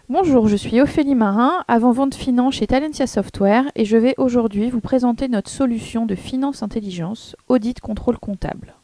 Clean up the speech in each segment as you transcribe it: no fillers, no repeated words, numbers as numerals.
Bonjour, je suis Ophélie Marin, avant-vente finance chez Talentia Software et je vais aujourd'hui vous présenter notre solution de finance intelligence, audit contrôle comptable.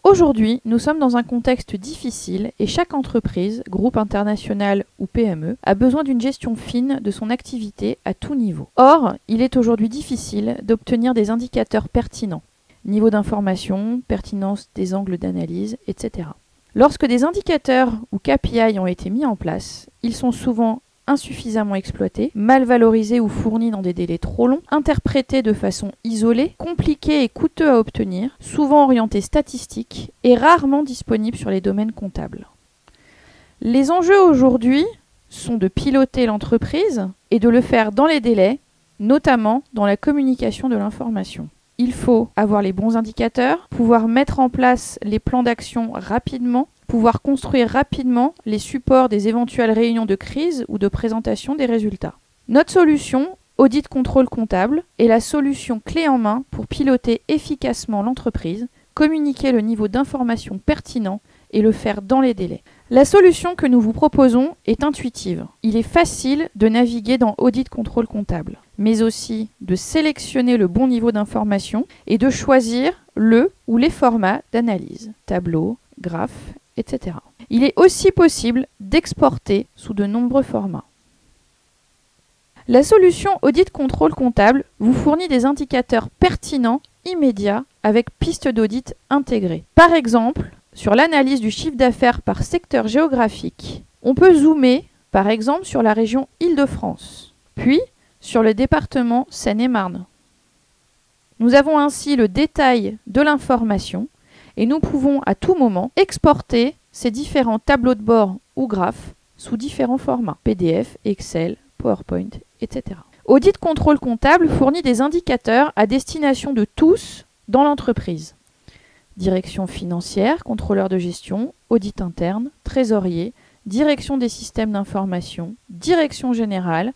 Aujourd'hui, nous sommes dans un contexte difficile et chaque entreprise, groupe international ou PME, a besoin d'une gestion fine de son activité à tout niveau. Or, il est aujourd'hui difficile d'obtenir des indicateurs pertinents, niveau d'information, pertinence des angles d'analyse, etc. Lorsque des indicateurs ou KPI ont été mis en place, ils sont souvent insuffisamment exploités, mal valorisés ou fournis dans des délais trop longs, interprétés de façon isolée, compliqués et coûteux à obtenir, souvent orientés statistiques et rarement disponibles sur les domaines comptables. Les enjeux aujourd'hui sont de piloter l'entreprise et de le faire dans les délais, notamment dans la communication de l'information. Il faut avoir les bons indicateurs, pouvoir mettre en place les plans d'action rapidement, pouvoir construire rapidement les supports des éventuelles réunions de crise ou de présentation des résultats. Notre solution, Audit Contrôle Comptable, est la solution clé en main pour piloter efficacement l'entreprise, communiquer le niveau d'information pertinent et le faire dans les délais. La solution que nous vous proposons est intuitive. Il est facile de naviguer dans Audit Contrôle Comptable, mais aussi de sélectionner le bon niveau d'information et de choisir le ou les formats d'analyse, tableau, graphe, etc. Il est aussi possible d'exporter sous de nombreux formats. La solution Audit Contrôle Comptable vous fournit des indicateurs pertinents, immédiats, avec pistes d'audit intégrées. Par exemple, sur l'analyse du chiffre d'affaires par secteur géographique, on peut zoomer, par exemple, sur la région Île-de-France, puis sur le département Seine-et-Marne. Nous avons ainsi le détail de l'information et nous pouvons à tout moment exporter ces différents tableaux de bord ou graphes sous différents formats, PDF, Excel, PowerPoint, etc. Audit Contrôle Comptable fournit des indicateurs à destination de tous dans l'entreprise. Direction financière, contrôleur de gestion, audit interne, trésorier, direction des systèmes d'information, direction générale,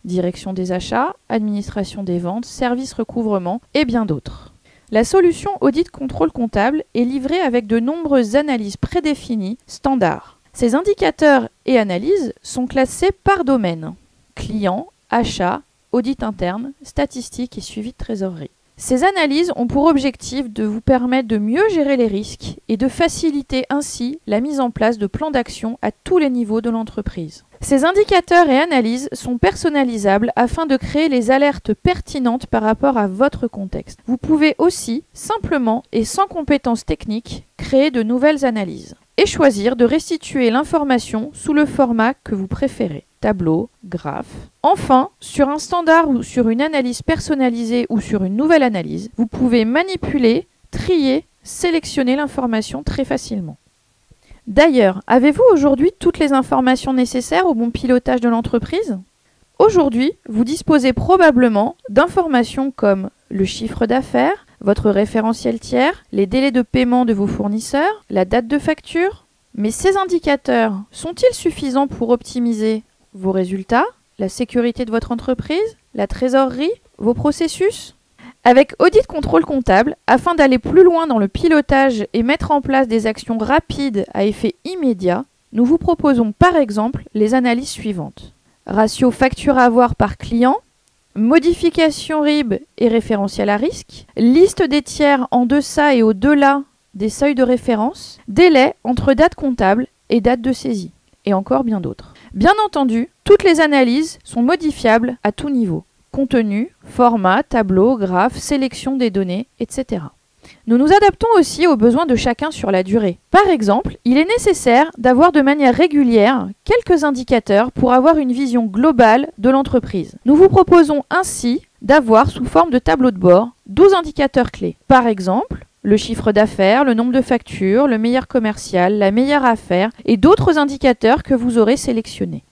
direction des achats, administration des ventes, service recouvrement et bien d'autres. La solution Audit Contrôle Comptable est livrée avec de nombreuses analyses prédéfinies standards. Ces indicateurs et analyses sont classés par domaine: client, achat, audit interne, statistiques et suivi de trésorerie. Ces analyses ont pour objectif de vous permettre de mieux gérer les risques et de faciliter ainsi la mise en place de plans d'action à tous les niveaux de l'entreprise. Ces indicateurs et analyses sont personnalisables afin de créer les alertes pertinentes par rapport à votre contexte. Vous pouvez aussi, simplement et sans compétences techniques, créer de nouvelles analyses et choisir de restituer l'information sous le format que vous préférez. Tableau, graphe. Enfin, sur un standard ou sur une analyse personnalisée ou sur une nouvelle analyse, vous pouvez manipuler, trier, sélectionner l'information très facilement. D'ailleurs, avez-vous aujourd'hui toutes les informations nécessaires au bon pilotage de l'entreprise ? Aujourd'hui, vous disposez probablement d'informations comme le chiffre d'affaires, votre référentiel tiers, les délais de paiement de vos fournisseurs, la date de facture. Mais ces indicateurs sont-ils suffisants pour optimiser vos résultats, la sécurité de votre entreprise, la trésorerie, vos processus? Avec Audit Contrôle Comptable, afin d'aller plus loin dans le pilotage et mettre en place des actions rapides à effet immédiat, nous vous proposons par exemple les analyses suivantes. Ratio facture à avoir par client, modification RIB et référentiel à risque, liste des tiers en deçà et au-delà des seuils de référence, délai entre date comptable et date de saisie, et encore bien d'autres. Bien entendu, toutes les analyses sont modifiables à tout niveau. Contenu, format, tableau, graphe, sélection des données, etc. Nous nous adaptons aussi aux besoins de chacun sur la durée. Par exemple, il est nécessaire d'avoir de manière régulière quelques indicateurs pour avoir une vision globale de l'entreprise. Nous vous proposons ainsi d'avoir sous forme de tableau de bord 12 indicateurs clés. Par exemple, le chiffre d'affaires, le nombre de factures, le meilleur commercial, la meilleure affaire et d'autres indicateurs que vous aurez sélectionnés.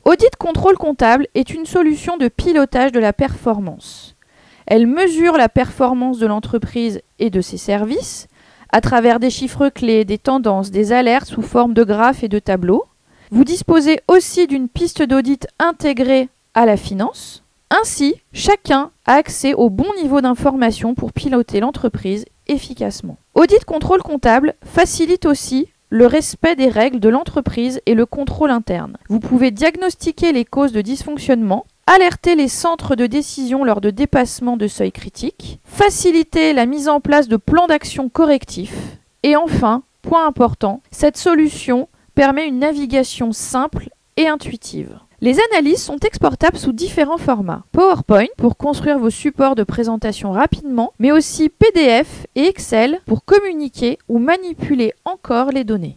Audit Contrôle Comptable est une solution de pilotage de la performance. Elle mesure la performance de l'entreprise et de ses services à travers des chiffres clés, des tendances, des alertes sous forme de graphes et de tableaux. Vous disposez aussi d'une piste d'audit intégrée à la finance. Ainsi, chacun a accès au bon niveau d'information pour piloter l'entreprise efficacement. Audit Contrôle Comptable facilite aussi le respect des règles de l'entreprise et le contrôle interne. Vous pouvez diagnostiquer les causes de dysfonctionnement, alerter les centres de décision lors de dépassements de seuils critiques, faciliter la mise en place de plans d'action correctifs, et enfin, point important, cette solution permet une navigation simple et intuitive. Les analyses sont exportables sous différents formats. PowerPoint pour construire vos supports de présentation rapidement, mais aussi PDF et Excel pour communiquer ou manipuler encore les données.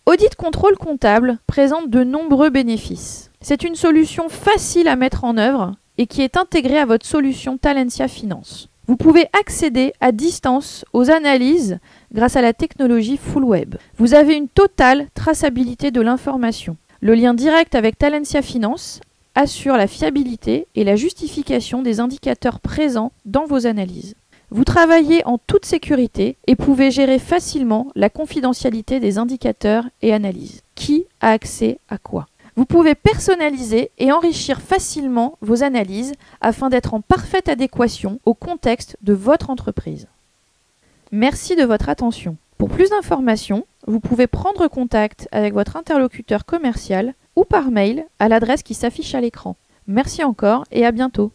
Audit Contrôle Comptable présente de nombreux bénéfices. C'est une solution facile à mettre en œuvre et qui est intégrée à votre solution Talentia Finance. Vous pouvez accéder à distance aux analyses grâce à la technologie Full Web. Vous avez une totale traçabilité de l'information. Le lien direct avec Talentia Finance assure la fiabilité et la justification des indicateurs présents dans vos analyses. Vous travaillez en toute sécurité et pouvez gérer facilement la confidentialité des indicateurs et analyses. Qui a accès à quoi? Vous pouvez personnaliser et enrichir facilement vos analyses afin d'être en parfaite adéquation au contexte de votre entreprise. Merci de votre attention. Pour plus d'informations, vous pouvez prendre contact avec votre interlocuteur commercial ou par mail à l'adresse qui s'affiche à l'écran. Merci encore et à bientôt.